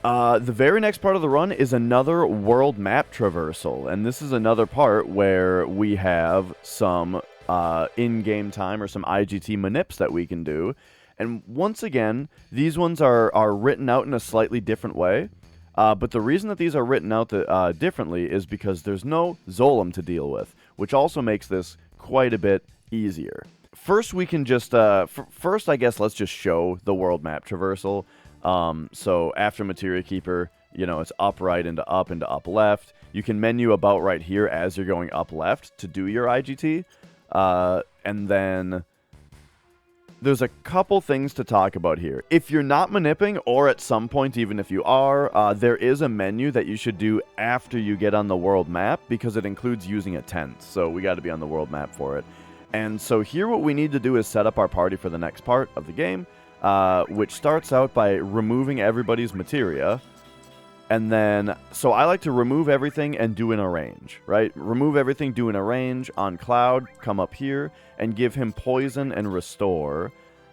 The very next part of the run is another world map traversal, and this is another part where we have some in-game time or some IGT manips that we can do. And once again, these ones are written out in a slightly different way. But the reason that these are written out differently is because there's no Zolom to deal with, which also makes this quite a bit easier. First, we can just first, I guess, let's just show the world map traversal. So after Materia Keeper, you know, it's up right into up left. You can menu about right here as you're going up left to do your IGT. And then there's a couple things to talk about here. If you're not manipping, or at some point even if you are, there is a menu that you should do after you get on the world map because it includes using a tent. So we got to be on the world map for it. And so here what we need to do is set up our party for the next part of the game, which starts out by removing everybody's materia. And then, so I like to remove everything and do an arrange, right? Remove everything, do an arrange on Cloud, come up here, and give him poison and restore.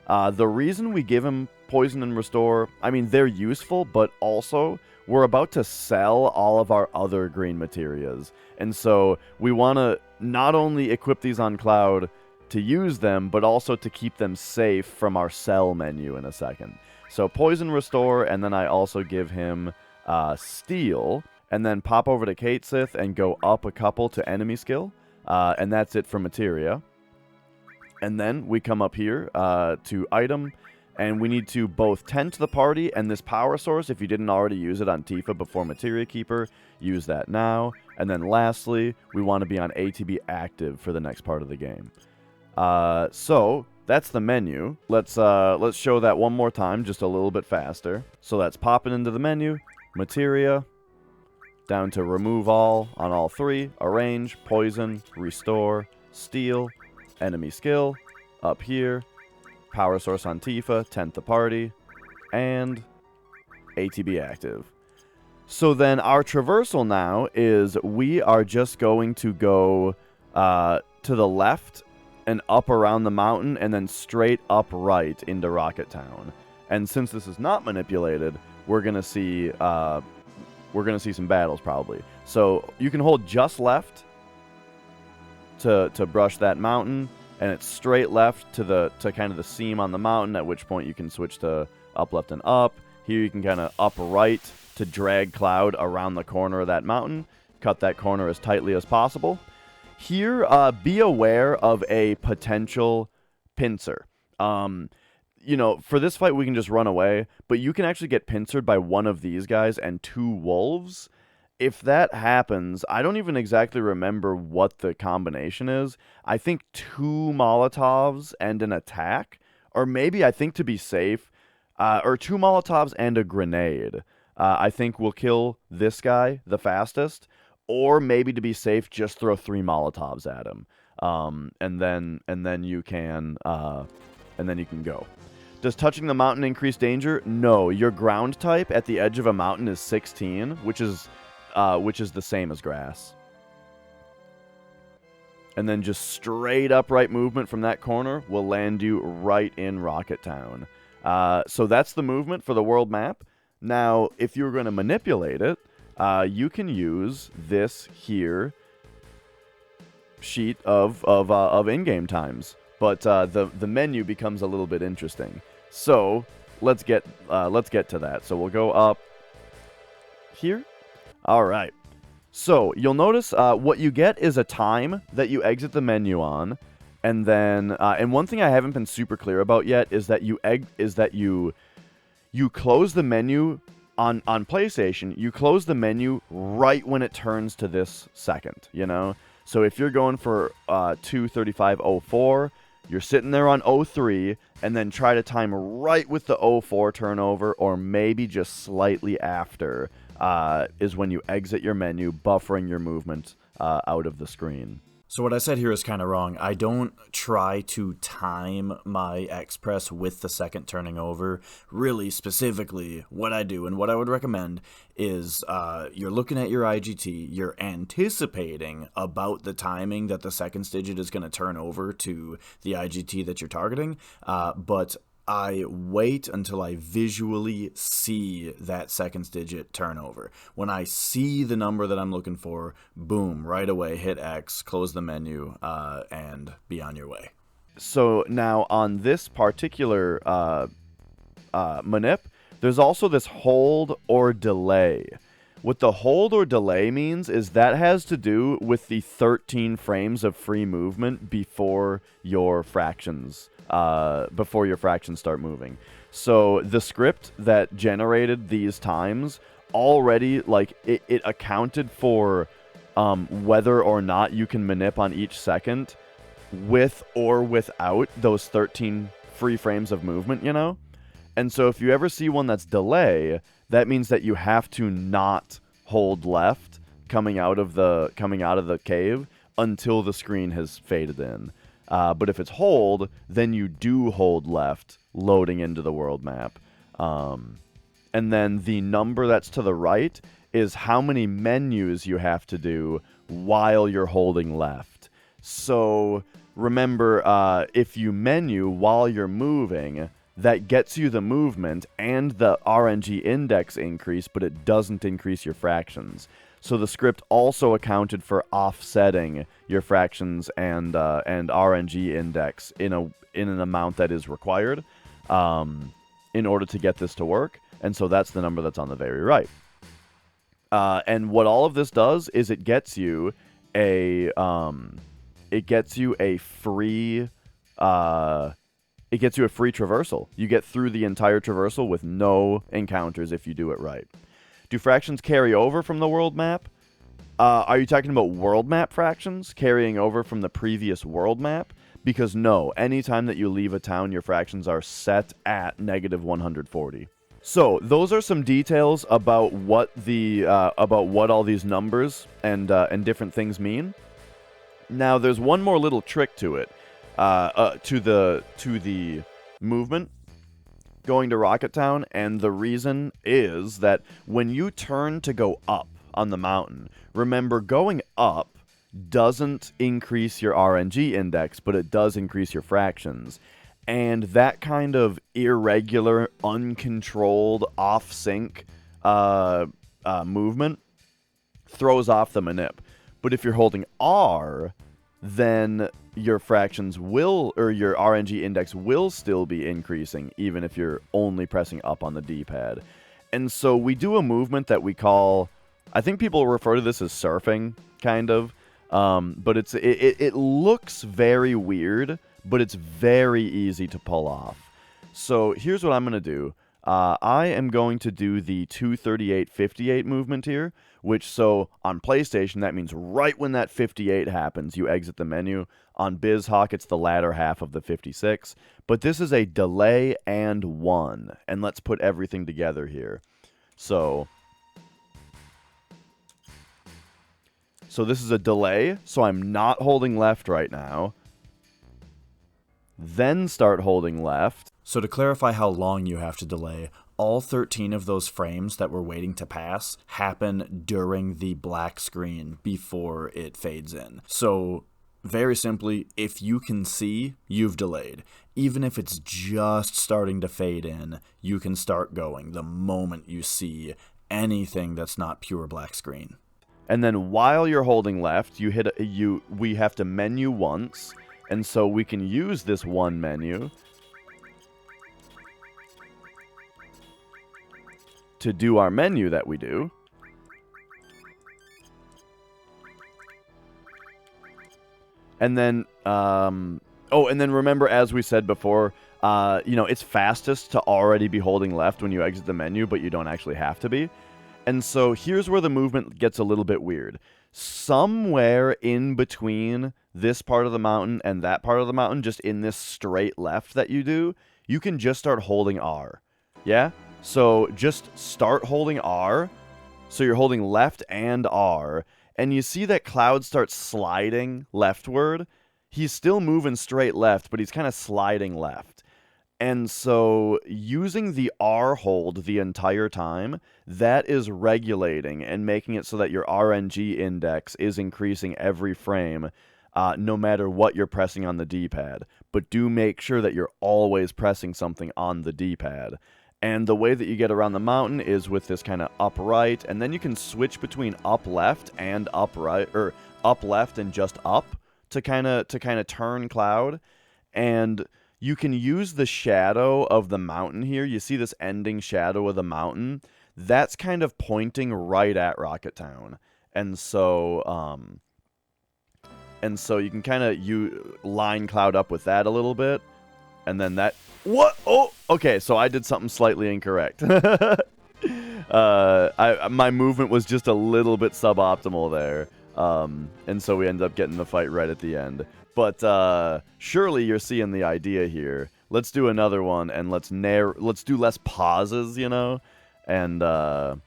The reason we give him poison and restore, I mean, they're useful, but also we're about to sell all of our other green materias. And so we want to not only equip these on Cloud to use them, but also to keep them safe from our sell menu in a second. So poison restore, and then I also give him steal, and then pop over to Kate Sith and go up a couple to enemy skill, and that's it for materia. And then we come up here to item, and we need to both tend to the party and this power source. If you didn't already use it on Tifa before Materia Keeper, use that now. And then lastly, we want to be on ATB active for the next part of the game. So that's the menu. Let's show that one more time, just a little bit faster. So that's popping into the menu, materia, down to remove all on all three, arrange, poison, restore, steal, enemy skill, up here, power source on Tifa, tent the party, and ATB active. So then our traversal now is we are just going to go to the left and up around the mountain and then straight up right into Rocket Town. And since this is not manipulated, we're gonna see some battles probably. So you can hold just left to brush that mountain, and it's straight left to kind of the seam on the mountain, at which point you can switch to up, left, and up. Here you can kind of up right to drag Cloud around the corner of that mountain, cut that corner as tightly as possible. Here, be aware of a potential pincer. You know, for this fight we can just run away, but you can actually get pincered by one of these guys and two wolves. If that happens, I don't even exactly remember what the combination is. I think 2 Molotovs and an attack, or maybe I think to be safe, or 2 Molotovs and a grenade. I think we'll kill this guy the fastest, or maybe to be safe, just throw 3 Molotovs at him, and then you can go. Does touching the mountain increase danger? No, your ground type at the edge of a mountain is 16, which is the same as grass. And then just straight upright movement from that corner will land you right in Rocket Town. So that's the movement for the world map. Now, if you're going to manipulate it, you can use this here sheet of in-game times, but the menu becomes a little bit interesting. So let's get to that. So we'll go up here. All right. So you'll notice what you get is a time that you exit the menu on, and then and one thing I haven't been super clear about yet is that you close the menu on PlayStation. You close the menu right when it turns to this second. You know, so if you're going for 2:35:04, you're sitting there on 03, and then try to time right with the 04 turnover, or maybe just slightly after. Is when you exit your menu, buffering your movement out of the screen. So what I said here is kind of wrong. I don't try to time my X press with the second turning over. Really, specifically, what I do and what I would recommend is you're looking at your IGT, you're anticipating about the timing that the second digit is going to turn over to the IGT that you're targeting, but I wait until I visually see that seconds digit turnover. When I see the number that I'm looking for, boom, right away, hit X, close the menu, and be on your way. So now on this particular manip, there's also this hold or delay. What the hold or delay means is that has to do with the 13 frames of free movement before your fractions start moving. So the script that generated these times already, like, it accounted for whether or not you can manip on each second with or without those 13 free frames of movement, you know? And so if you ever see one that's delay, that means that you have to not hold left coming out of the cave until the screen has faded in. But if it's hold, then you do hold left loading into the world map. And then the number that's to the right is how many menus you have to do while you're holding left. So remember, if you menu while you're moving, that gets you the movement and the RNG index increase, but it doesn't increase your fractions. So the script also accounted for offsetting your fractions and RNG index in an amount that is required in order to get this to work. And so that's the number that's on the very right. And what all of this does is it gets you a free traversal. You get through the entire traversal with no encounters if you do it right. Do fractions carry over from the world map? Are you talking about world map fractions carrying over from the previous world map? Because no, anytime that you leave a town, your fractions are set at negative 140. So those are some details about what all these numbers and different things mean. Now there's one more little trick to it. To the movement going to Rocket Town, and the reason is that when you turn to go up on the mountain, remember going up doesn't increase your RNG index, but it does increase your fractions. And that kind of irregular, uncontrolled, off-sync movement throws off the manip. But if you're holding R, then your fractions will, or your RNG index will still be increasing, even if you're only pressing up on the D-pad. And so we do a movement that we call, I think people refer to this as surfing, kind of. But it looks very weird, but it's very easy to pull off. So here's what I'm going to do. I am going to do the 238-58 movement here, which, so on PlayStation, that means right when that 58 happens, you exit the menu. On BizHawk, it's the latter half of the 56. But this is a delay and 1. And let's put everything together here. So this is a delay, so I'm not holding left right now. Then start holding left. So to clarify how long you have to delay, all 13 of those frames that we're waiting to pass happen during the black screen before it fades in. So very simply, if you can see, you've delayed. Even if it's just starting to fade in, you can start going the moment you see anything that's not pure black screen. And then while you're holding left, we have to menu once, and so we can use this one menu to do our menu that we do. And then, and then remember, as we said before, it's fastest to already be holding left when you exit the menu, but you don't actually have to be. And so here's where the movement gets a little bit weird. Somewhere in between this part of the mountain and that part of the mountain, just in this straight left that you do, you can just start holding R. Yeah? So just start holding R. So you're holding left and R. And you see that Cloud starts sliding leftward. He's still moving straight left, but he's kind of sliding left. And so using the R hold the entire time, that is regulating and making it so that your RNG index is increasing every frame no matter what you're pressing on the D-pad. But do make sure that you're always pressing something on the D-pad. And the way that you get around the mountain is with this kind of up right, and then you can switch between up left and up right, or up left and just up to kind of turn Cloud. And you can use the shadow of the mountain here. You see this ending shadow of the mountain? That's kind of pointing right at Rocket Town. And so you can kind of line Cloud up with that a little bit. And then that... What? Oh, okay, so I did something slightly incorrect. My movement was just a little bit suboptimal there. And so we ended up getting the fight right at the end. But surely you're seeing the idea here. Let's do another one, and let's do less pauses, you know? And try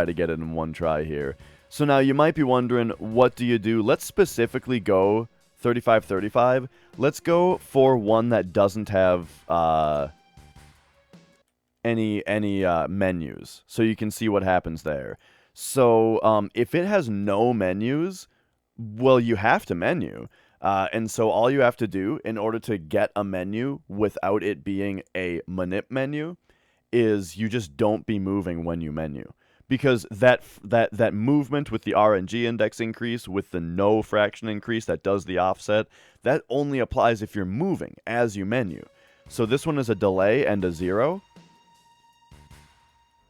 to get it in one try here. So now you might be wondering, what do you do? Let's specifically go 35-35. Let's go for one that doesn't have any menus, so you can see what happens there. So if it has no menus, well, you have to menu. And so all you have to do in order to get a menu without it being a manip menu is you just don't be moving when you menu. Because that movement with the RNG index increase, with the no fraction increase that does the offset, that only applies if you're moving as you menu. So this one is a delay and a 0,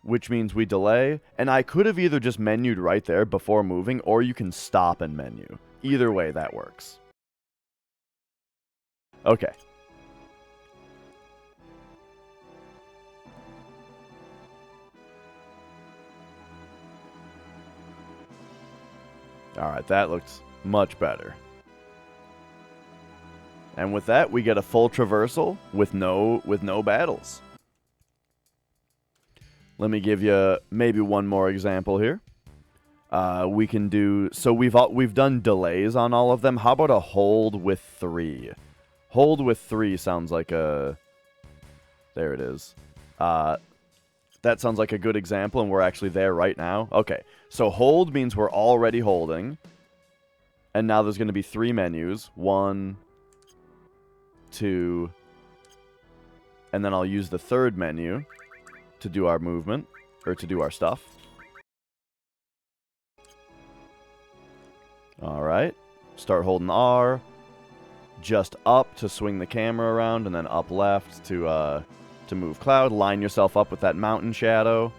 which means we delay. And I could have either just menued right there before moving, or you can stop and menu. Either way, that works. Okay. Alright, that looks much better. And with that, we get a full traversal with no battles. Let me give you maybe one more example here. We can do... So we've done delays on all of them. How about a hold with 3? Hold with 3 sounds like a... There it is. That sounds like a good example, and we're actually there right now. Okay, so hold means we're already holding. And now there's going to be 3 menus. 1, 2, and then I'll use the third menu to do our movement, or to do our stuff. Alright, start holding R. Just up to swing the camera around, and then up left to move Cloud. Line yourself up with that mountain shadow.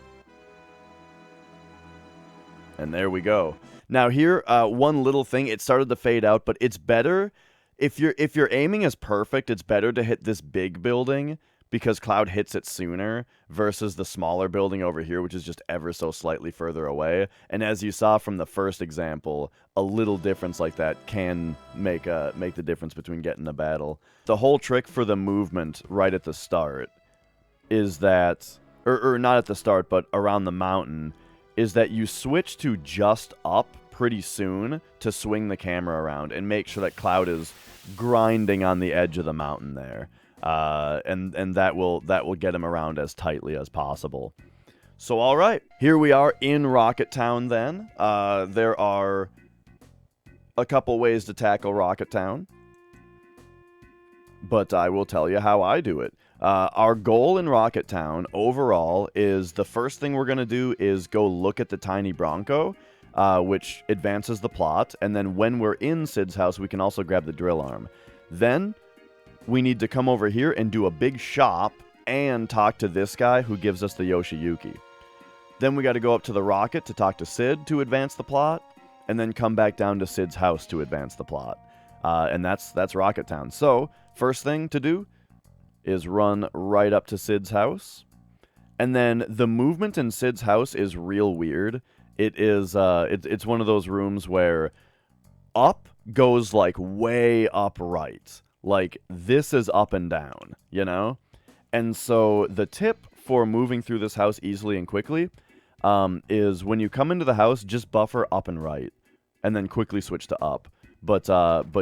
And there we go. Now here, one little thing, it started to fade out, but it's better, if your aiming is perfect, it's better to hit this big building, because Cloud hits it sooner, versus the smaller building over here, which is just ever so slightly further away. And as you saw from the first example, a little difference like that can make the difference between getting a battle. The whole trick for the movement right at the start is that, or not at the start, but around the mountain, is that you switch to just up pretty soon to swing the camera around and make sure that Cloud is grinding on the edge of the mountain there. And that will get him around as tightly as possible. So all right, here we are in Rocket Town then. There are a couple ways to tackle Rocket Town, but I will tell you how I do it. Our goal in Rocket Town overall is, the first thing we're going to do is go look at the tiny Bronco, which advances the plot, and then when we're in Sid's house, we can also grab the drill arm. Then we need to come over here and do a big shop and talk to this guy who gives us the Yoshiyuki. Then we got to go up to the rocket to talk to Sid to advance the plot, and then come back down to Sid's house to advance the plot. And that's Rocket Town. So, first thing to do is run right up to Sid's house. And then the movement in Sid's house is real weird. It is it's one of those rooms where up goes like way upright. Like, this is up and down, you know? And so the tip for moving through this house easily and quickly is when you come into the house, just buffer up and right, and then quickly switch to up. But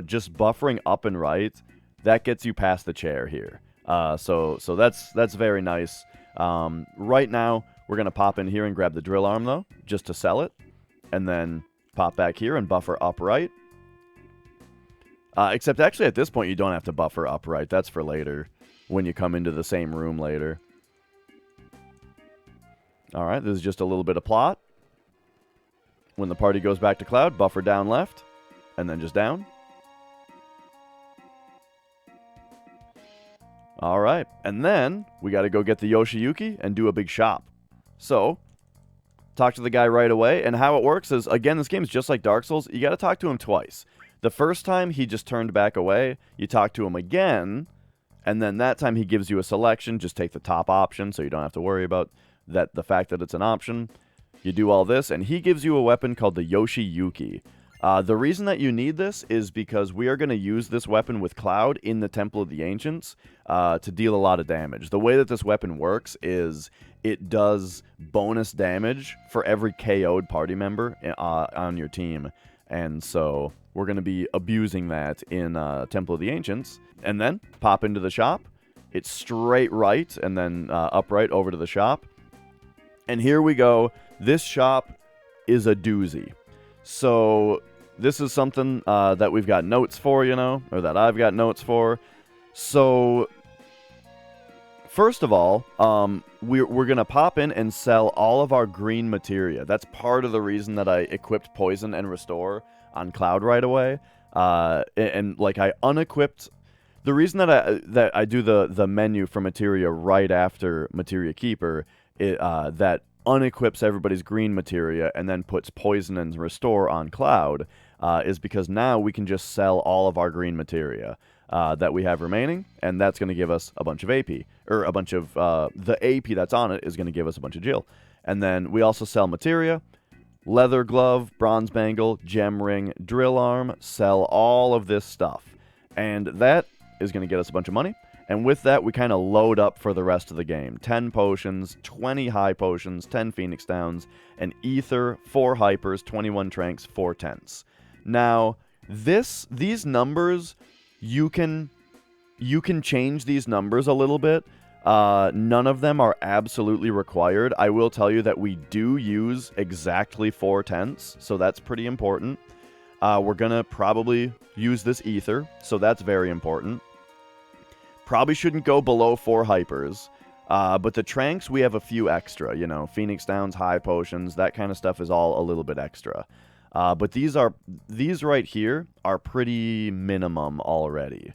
just buffering up and right, that gets you past the chair here. So that's very nice. Right now, we're going to pop in here and grab the drill arm, though, just to sell it. And then pop back here and buffer up right. Except actually at this point you don't have to buffer upright. That's for later, when you come into the same room later. Alright, this is just a little bit of plot. When the party goes back to cloud, buffer down left, and then just down. Alright, and then we gotta go get the Yoshiyuki and do a big shop. So, talk to the guy right away, and how it works is, again, this game is just like Dark Souls, you gotta talk to him twice. The first time, he just turned back away, you talk to him again, and then that time he gives you a selection, just take the top option, so you don't have to worry about the fact that it's an option. You do all this, and he gives you a weapon called the Yoshiyuki. The reason that you need this is because we are going to use this weapon with Cloud in the Temple of the Ancients to deal a lot of damage. The way that this weapon works is it does bonus damage for every KO'd party member on your team. And so we're going to be abusing that in Temple of the Ancients. And then pop into the shop. It's straight right and then upright over to the shop. And here we go. This shop is a doozy. So this is something that we've got notes for, you know, or that I've got notes for. So first of all, we're going to pop in and sell all of our green materia. That's part of the reason that I equipped Poison and Restore on Cloud right away. And like I unequipped... The reason that I do the menu for materia right after Materia Keeper, that unequips everybody's green materia and then puts Poison and Restore on Cloud, is because now we can just sell all of our green materia that we have remaining, and that's going to give us a bunch of AP, or a bunch of, the AP that's on it is going to give us a bunch of Jill. And then we also sell materia, leather glove, bronze bangle, gem ring, drill arm, sell all of this stuff. And that is going to get us a bunch of money. And with that, we kind of load up for the rest of the game. 10 potions, 20 high potions, 10 Phoenix Downs, an Ether, 4 Hypers, 21 Tranks, 4 Tents. Now, these numbers, you can change these numbers a little bit. None of them are absolutely required. I will tell you that we do use exactly 4 Tents, so that's pretty important. We're going to probably use this Ether, so that's very important. Probably shouldn't go below 4 Hypers. But the Tranks, we have a few extra. You know, Phoenix Downs, high potions, that kind of stuff is all a little bit extra. But these right here are pretty minimum already.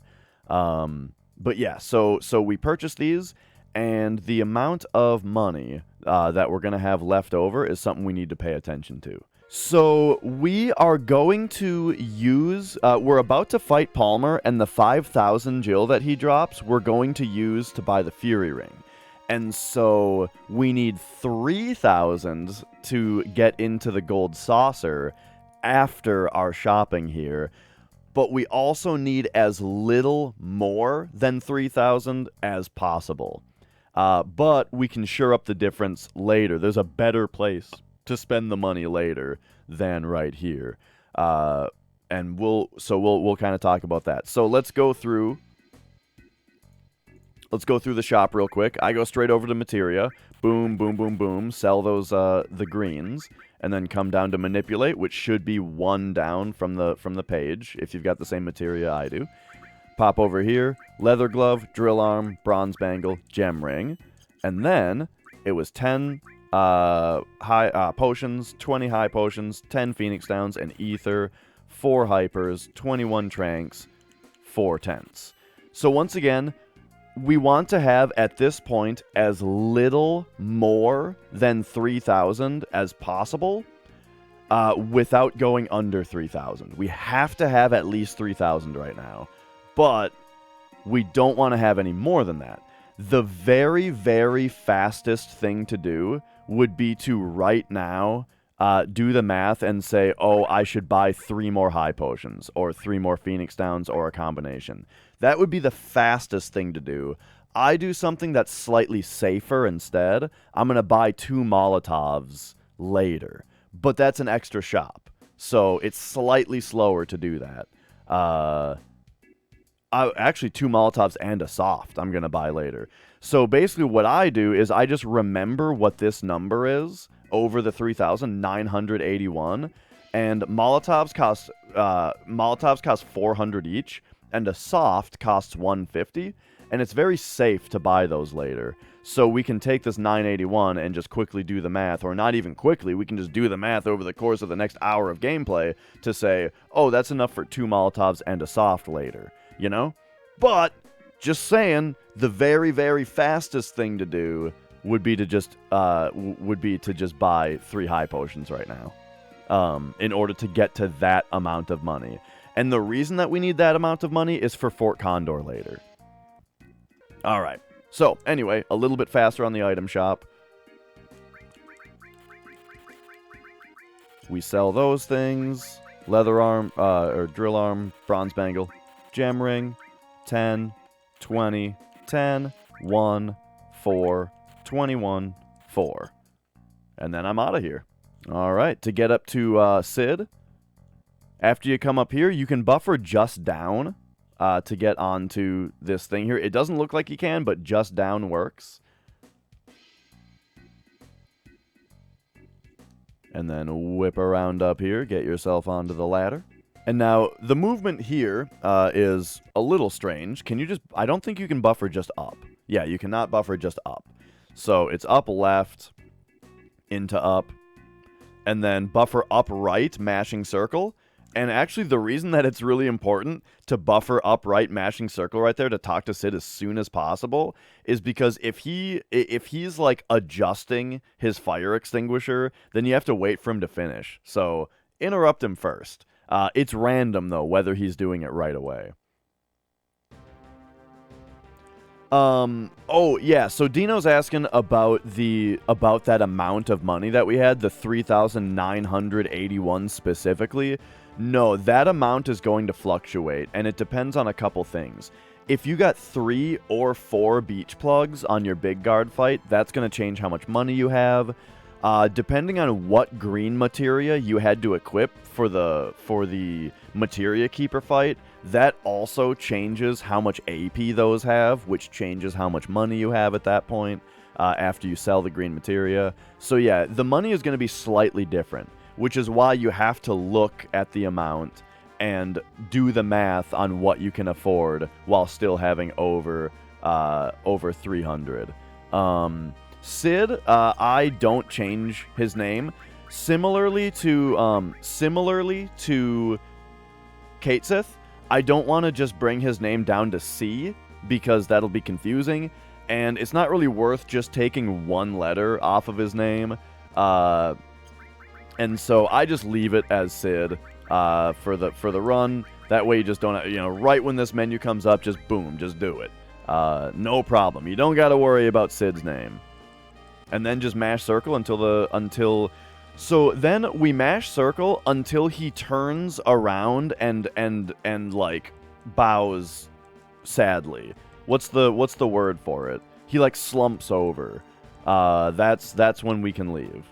But yeah, so we purchased these, and the amount of money that we're going to have left over is something we need to pay attention to. So we are going to use, we're about to fight Palmer, and the 5,000 Jill that he drops, we're going to use to buy the Fury Ring. And so we need 3,000 to get into the Gold Saucer after our shopping here. But we also need as little more than 3,000 as possible. But we can shore up the difference later. There's a better place to spend the money later than right here. And we'll kind of talk about that. So let's go through the shop real quick. I go straight over to materia. Boom, boom, boom, boom. Sell those the greens, and then come down to manipulate, which should be 1 down from the page if you've got the same materia I do. Pop over here. Leather glove, drill arm, bronze bangle, gem ring, and then it was 10 high potions, 20 high potions, 10 Phoenix Downs, an Ether, 4 Hypers, 21 Tranks, 4 Tents. So once again, we want to have, at this point, as little more than 3,000 as possible without going under 3,000. We have to have at least 3,000 right now, but we don't want to have any more than that. The very, very fastest thing to do would be to right now do the math and say, oh, I should buy 3 more high potions or 3 more Phoenix Downs or a combination. That would be the fastest thing to do. I do something that's slightly safer instead. I'm going to buy 2 Molotovs later, but that's an extra shop. So it's slightly slower to do that. Actually, 2 Molotovs and a soft I'm going to buy later. So basically what I do is I just remember what this number is over the 3,981, And Molotovs cost 400 each, and a soft costs 150, and it's very safe to buy those later. So we can take this 981 and just quickly do the math, or not even quickly, we can just do the math over the course of the next hour of gameplay to say, oh, that's enough for 2 Molotovs and a soft later, you know? But, just saying, the very, very fastest thing to do would be to just buy 3 high potions right now, in order to get to that amount of money. And the reason that we need that amount of money is for Fort Condor later. Alright, so anyway, a little bit faster on the item shop. We sell those things. Leather arm, or drill arm, bronze bangle, gem ring, 10, 20, 10, 1, 4, 21, 4. And then I'm out of here. Alright, to get up to Sid, after you come up here, you can buffer just down to get onto this thing here. It doesn't look like you can, but just down works. And then whip around up here, get yourself onto the ladder. And now, the movement here is a little strange. Can you just... I don't think you can buffer just up. Yeah, you cannot buffer just up. So, it's up left, into up, and then buffer up right, mashing circle. And actually, the reason that it's really important to buffer up right, mashing circle right there to talk to Sid as soon as possible is because if he's like adjusting his fire extinguisher, then you have to wait for him to finish. So interrupt him first. It's random though whether he's doing it right away. Oh yeah, so Dino's asking about that amount of money that we had, the 3,981 specifically. No, that amount is going to fluctuate, and it depends on a couple things. If you got 3 or 4 beach plugs on your big guard fight, that's going to change how much money you have. Depending on what green materia you had to equip for the materia keeper fight, that also changes how much AP those have, which changes how much money you have at that point after you sell the green materia. So yeah, the money is going to be slightly different, which is why you have to look at the amount and do the math on what you can afford while still having over 300. Sid, I don't change his name. Similarly to Katesith, I don't want to just bring his name down to C because that'll be confusing, and it's not really worth just taking one letter off of his name. And so I just leave it as Sid for the run. That way you just don't, right when this menu comes up, just boom, just do it. No problem. You don't got to worry about Sid's name. And then just mash circle so then we mash circle until he turns around and like bows sadly. What's the word for it? He like slumps over. That's when we can leave.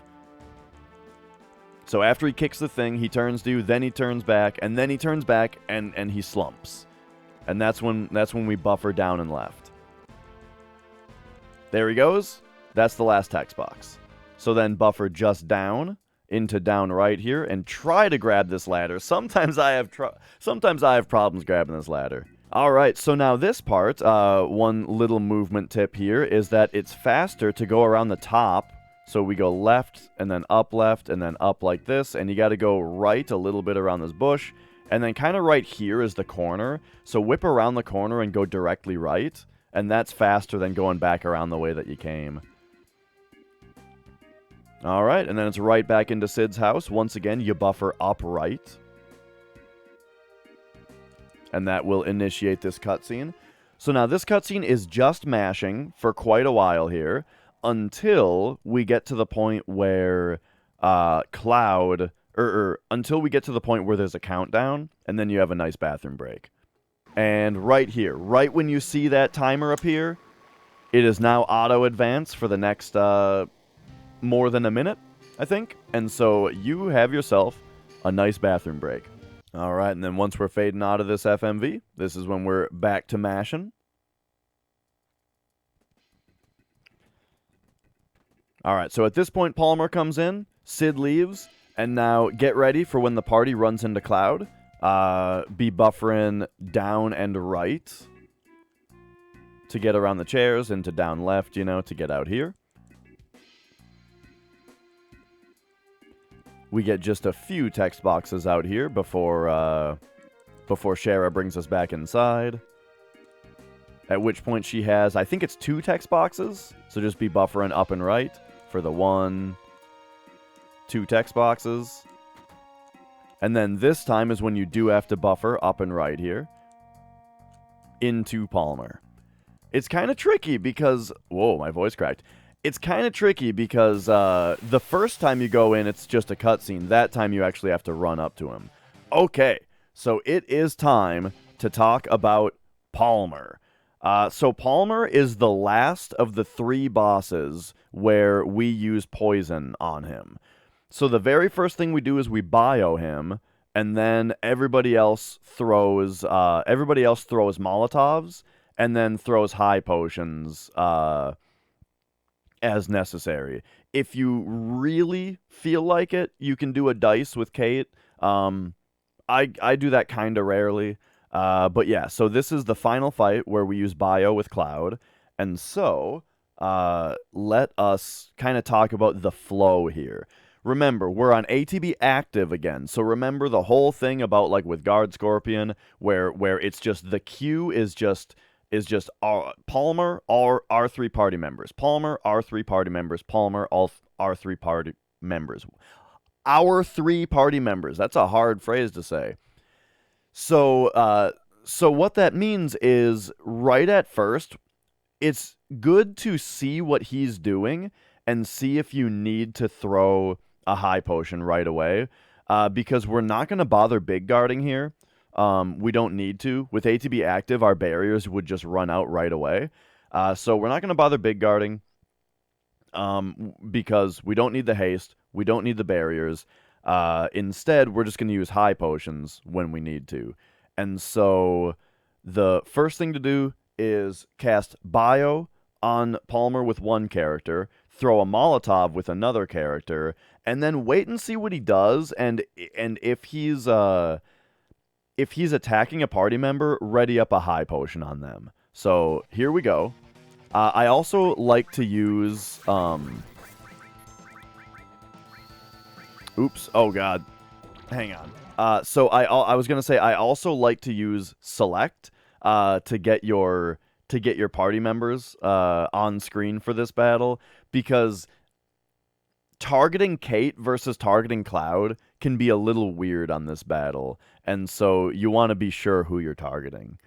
So after he kicks the thing, he turns to you, then he turns back, and then he turns back and he slumps. And that's when we buffer down and left. There he goes. That's the last text box. So then buffer just down into down right here and try to grab this ladder. Sometimes I have problems grabbing this ladder. All right, so now this part, one little movement tip here is that it's faster to go around the top. So we go left and then up like this, and you got to go right a little bit around this bush, and then kind of right here is the corner. So whip around the corner and go directly right, and that's faster than going back around the way that you came. Alright, and then it's right back into Sid's house. Once again, you buffer up right. And that will initiate this cutscene. So now this cutscene is just mashing for quite a while here, until we get to the point where until we get to the point where there's a countdown, and then you have a nice bathroom break. And right here, right when you see that timer appear, it is now auto-advance for the next more than a minute, I think. And so you have yourself a nice bathroom break. All right, and then once we're fading out of this FMV, this is when we're back to mashing. All right, so at this point, Palmer comes in, Sid leaves, And now get ready for when the party runs into Cloud. Be buffering down and right to get around the chairs, and to down left, you know, to get out here. We get just a few text boxes out here before Shara brings us back inside. At which point she has, I think it's 2 text boxes. So just be buffering up and right for the 1, 2 text boxes. And then this time is when you do have to buffer up and right here into Palmer. It's kind of tricky because... Whoa, my voice cracked. It's kind of tricky because the first time you go in, it's just a cutscene. That time you actually have to run up to him. Okay, so it is time to talk about Palmer. So Palmer is the last of the 3 bosses where we use poison on him. So the very first thing we do is we bio him, and then everybody else throws Molotovs, and then throws high potions as necessary. If you really feel like it, you can do a dice with Kate. I do that kind of rarely. But yeah, so this is the final fight where we use bio with Cloud. And so, let us kind of talk about the flow here. Remember, we're on ATB active again. So remember the whole thing about like with Guard Scorpion, where it's just the queue is just Palmer, our 3 party members. Palmer, our 3 party members. Palmer, our 3 party members. Our 3 party members. That's a hard phrase to say. So what that means is right at first, it's good to see what he's doing and see if you need to throw a high potion right away, because we're not going to bother big guarding here. We don't need to. With ATB active, our barriers would just run out right away. So we're not going to bother big guarding because we don't need the haste. We don't need the barriers. Instead, we're just going to use high potions when we need to. And so the first thing to do is cast Bio on Palmer with 1 character, throw a Molotov with another character, and then wait and see what he does. And if he's attacking a party member, ready up a high potion on them. So here we go. I also like to use... Oops. Oh, God. Hang on. So I was going to say I also like to use Select to get your party members on screen for this battle, because targeting Kate versus targeting Cloud can be a little weird on this battle, and so you want to be sure who you're targeting.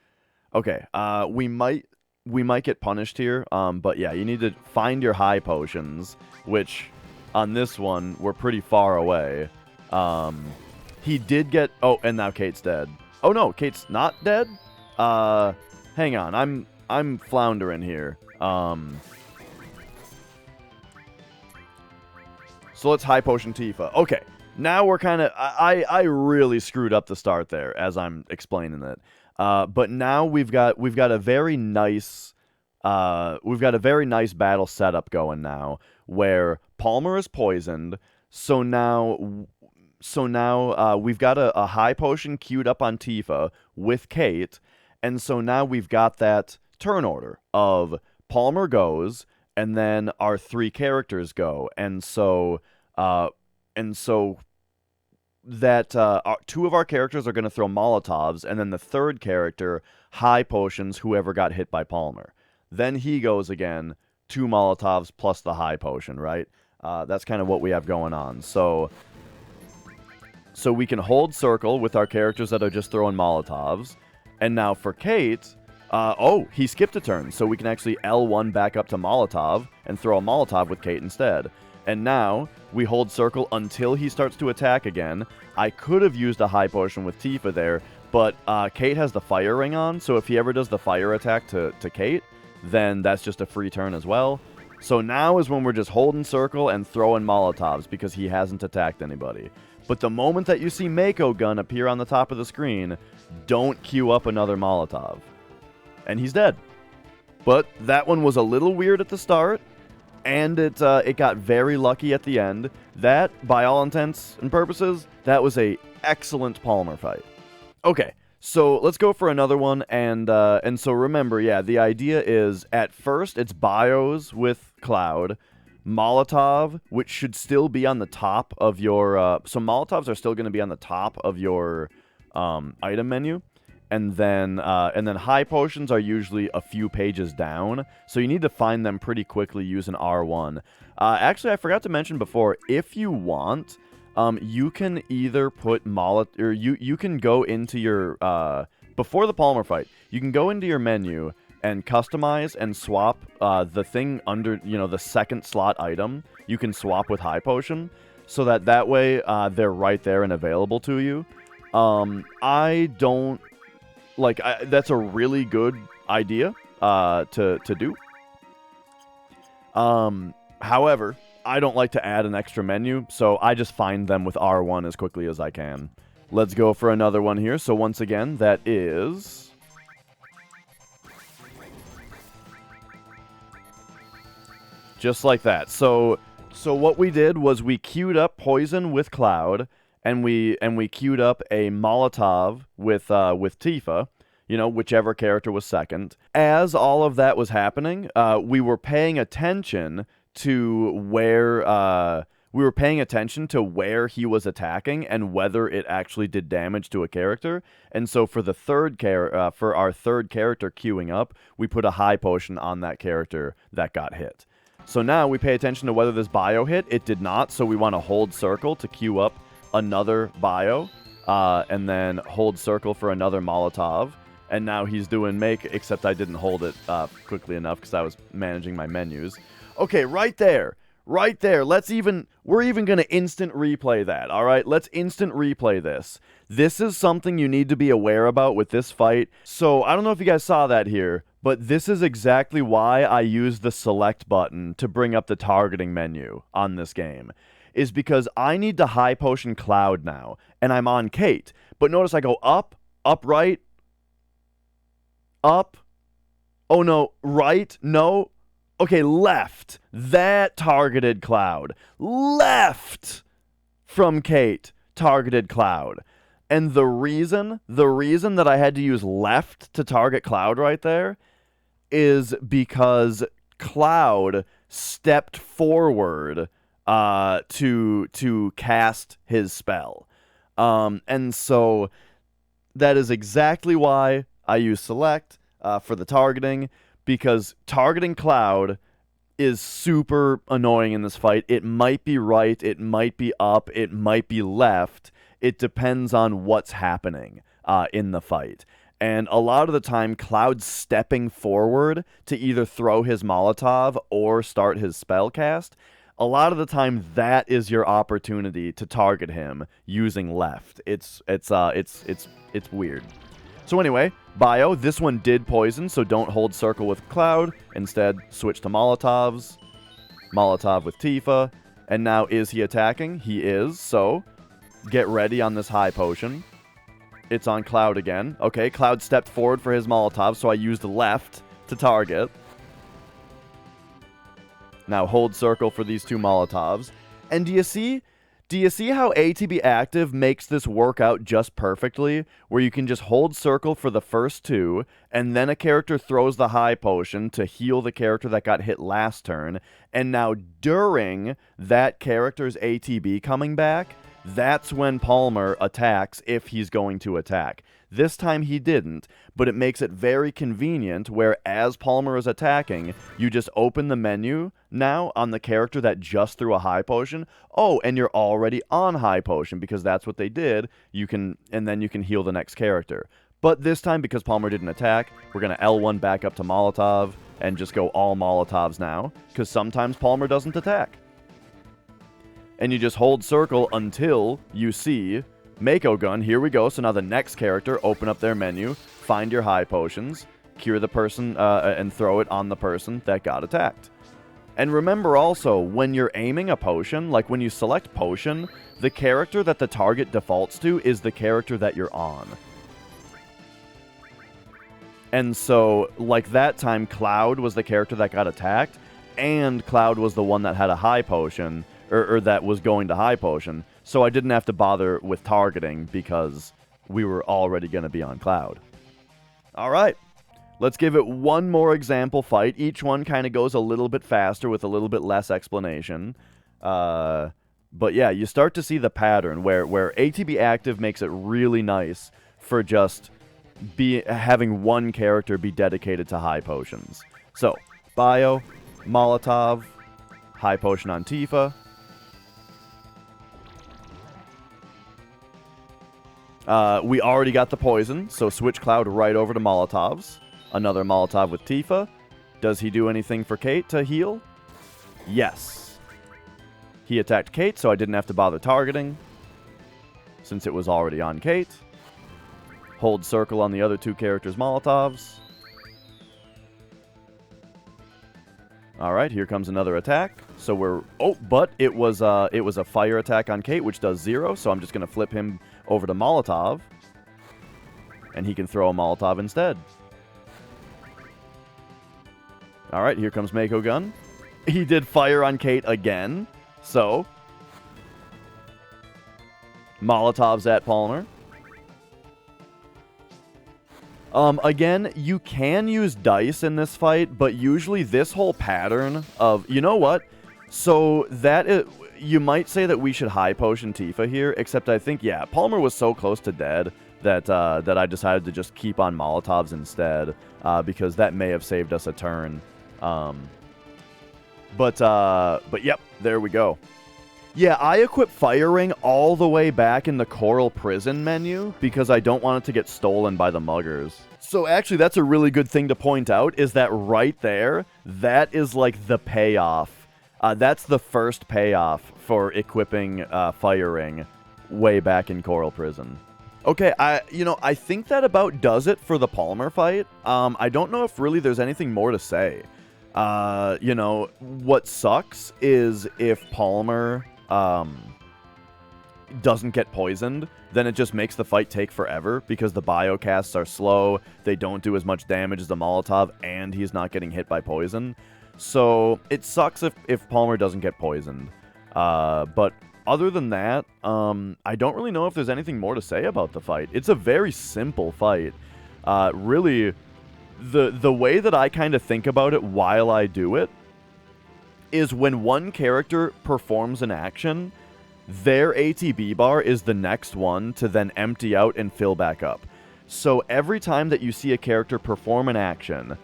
Okay, we might get punished here, but yeah, you need to find your high potions, which on this one we're pretty far away. He did get... Oh, and now Kate's dead. Oh no, Kate's not dead? Hang on, I'm floundering here. So let's high potion Tifa. Okay, now we're kind of... I really screwed up the start there as I'm explaining it. But now we've got a very nice battle setup going now, where Palmer is poisoned. So now we've got a high potion queued up on Tifa with Kate, and so now we've got that turn order of Palmer goes, and then our 3 characters go, and so that 2 of our characters are going to throw Molotovs, and then the 3rd character high potions whoever got hit by Palmer. Then he goes again, 2 Molotovs plus the high potion, right? That's kind of what we have going on. So we can hold circle with our characters that are just throwing Molotovs. And now for Kate, he skipped a turn, so we can actually L1 back up to Molotov and throw a Molotov with Kate instead. And now we hold circle until he starts to attack again. I could have used a high potion with Tifa there, but Kate has the fire ring on, so if he ever does the fire attack to Kate, then that's just a free turn as well. So now is when we're just holding circle and throwing Molotovs because he hasn't attacked anybody. But the moment that you see Mako Gun appear on the top of the screen, don't queue up another Molotov. And he's dead. But that one was a little weird at the start. and it got very lucky at the end. That, by all intents and purposes, that was a excellent Palmer fight. Okay, so let's go for another one, and so remember, yeah, the idea is at first it's bios with Cloud, Molotov, which should still be on the top of your, so Molotovs are still going to be on the top of your item menu, and then high potions are usually a few pages down, so you need to find them pretty quickly using R1. Actually, I forgot to mention before, if you want, you can either put or you can go into your, before the Palmer fight, you can go into your menu and customize and swap the thing under, the second slot item. You can swap with high potion, so that way they're right there and available to you. I don't, that's a really good idea to do. However, I don't like to add an extra menu, so I just find them with R1 as quickly as I can. Let's go for another one here. So once again, that is... just like that. So what we did was we queued up Poison with Cloud, and we queued up a Molotov with Tifa, whichever character was second. As all of that was happening, we were paying attention to where he was attacking and whether it actually did damage to a character. And so for our third character queuing up, we put a high potion on that character that got hit. So now we pay attention to whether this bio hit. It did not, so we want to hold circle to queue up another bio, and then hold circle for another Molotov. And now he's doing make, except I didn't hold it quickly enough because I was managing my menus. Okay, right there. We're even going to instant replay that, all right? Let's instant replay this. This is something you need to be aware about with this fight. So, I don't know if you guys saw that here, but this is exactly why I use the select button to bring up the targeting menu on this game. Is because I need to high potion Cloud now, and I'm on Kate. But notice I go up, right, up, oh no, right, no, okay, left. That targeted Cloud. Left from Kate targeted Cloud. And the reason that I had to use left to target Cloud right there is because Cloud stepped forward to cast his spell. And so that is exactly why I use select for the targeting, because targeting Cloud is super annoying in this fight. It might be right, it might be up, it might be left. It depends on what's happening in the fight. And a lot of the time, Cloud's stepping forward to either throw his Molotov or start his spell cast. A lot of the time, that is your opportunity to target him using left. It's weird. So anyway, bio, this one did poison, so don't hold circle with Cloud. Instead, switch to Molotovs. Molotov with Tifa. And now, is he attacking? He is, so get ready on this high potion. It's on Cloud again. Okay, Cloud stepped forward for his Molotov, so I used left to target. Now hold circle for these two Molotovs. And do you see how ATB Active makes this work out just perfectly? Where you can just hold circle for the first two, and then a character throws the high potion to heal the character that got hit last turn. And now during that character's ATB coming back, that's when Palmer attacks if he's going to attack. This time he didn't, but it makes it very convenient where as Palmer is attacking, you just open the menu now on the character that just threw a high potion. Oh, and you're already on high potion because that's what they did. And then you can heal the next character. But this time, because Palmer didn't attack, we're going to L1 back up to Molotov and just go all Molotovs now, because sometimes Palmer doesn't attack. And you just hold circle until you see Mako Gun. Here we go. So now the next character, open up their menu, find your high potions, cure the person, and throw it on the person that got attacked. And remember also, when you're aiming a potion, like when you select potion, the character that the target defaults to is the character that you're on. And so, like that time, Cloud was the character that got attacked, and Cloud was the one that had a high potion, or that was going to high potion, so I didn't have to bother with targeting because we were already going to be on Cloud. Alright, let's give it one more example fight. Each one kind of goes a little bit faster with a little bit less explanation. But yeah, you start to see the pattern where ATB active makes it really nice for just having one character be dedicated to high potions. So, Bio, Molotov, high potion on Tifa. We already got the poison, so switch Cloud right over to Molotovs. Another Molotov with Tifa. Does he do anything for Kate to heal? Yes. He attacked Kate, so I didn't have to bother targeting, since it was already on Kate. Hold circle on the other two characters' Molotovs. Alright, here comes another attack. So we're... Oh, but it was a fire attack on Kate, which does 0, so I'm just going to flip him over to Molotov. And he can throw a Molotov instead. Alright, here comes Mako Gun. He did fire on Kate again. So, Molotovs at Palmer. Again, you can use dice in this fight, but usually this whole pattern of... You know what? So, you might say that we should high potion Tifa here, except I think, yeah, Palmer was so close to dead that I decided to just keep on Molotovs instead, because that may have saved us a turn. But yep, there we go. Yeah, I equip Firing all the way back in the Coral Prison menu because I don't want it to get stolen by the muggers. So actually, that's a really good thing to point out, is that right there, that is like the payoff. That's the first payoff for equipping Firing way back in Coral Prison. Okay, I think that about does it for the Palmer fight. I don't know if really there's anything more to say. What sucks is if Palmer doesn't get poisoned, then it just makes the fight take forever because the biocasts are slow, they don't do as much damage as the Molotov, and he's not getting hit by poison. So it sucks if Palmer doesn't get poisoned. But other than that, I don't really know if there's anything more to say about the fight. It's a very simple fight. Really... The way that I kind of think about it while I do it is when one character performs an action, their ATB bar is the next one to then empty out and fill back up. So every time that you see a character perform an action,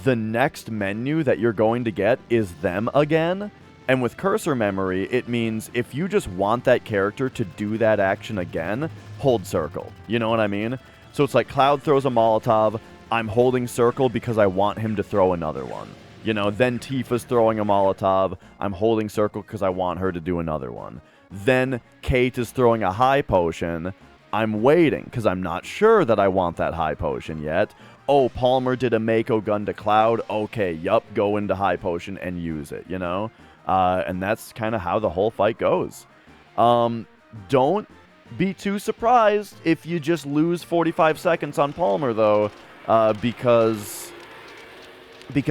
the next menu that you're going to get is them again. And with cursor memory, it means if you just want that character to do that action again, hold circle. You know what I mean? So it's like Cloud throws a Molotov, I'm holding circle because I want him to throw another one. Then Tifa's throwing a Molotov. I'm holding circle because I want her to do another one. Then Kate is throwing a high potion. I'm waiting because I'm not sure that I want that high potion yet. Oh, Palmer did a Mako gun to Cloud. Okay, yup, go into high potion and use it, And that's kind of how the whole fight goes. Don't be too surprised if you just lose 45 seconds on Palmer, though. Because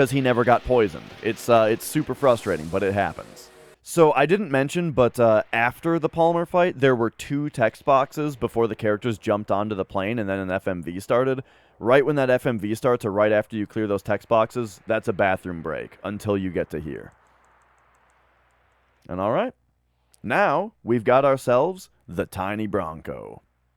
he never got poisoned. It's super frustrating, but it happens. So I didn't mention, but after the Palmer fight, there were 2 text boxes before the characters jumped onto the plane and then an FMV started. Right when that FMV starts, or right after you clear those text boxes, that's a bathroom break until you get to here. And alright, now we've got ourselves the Tiny Bronco.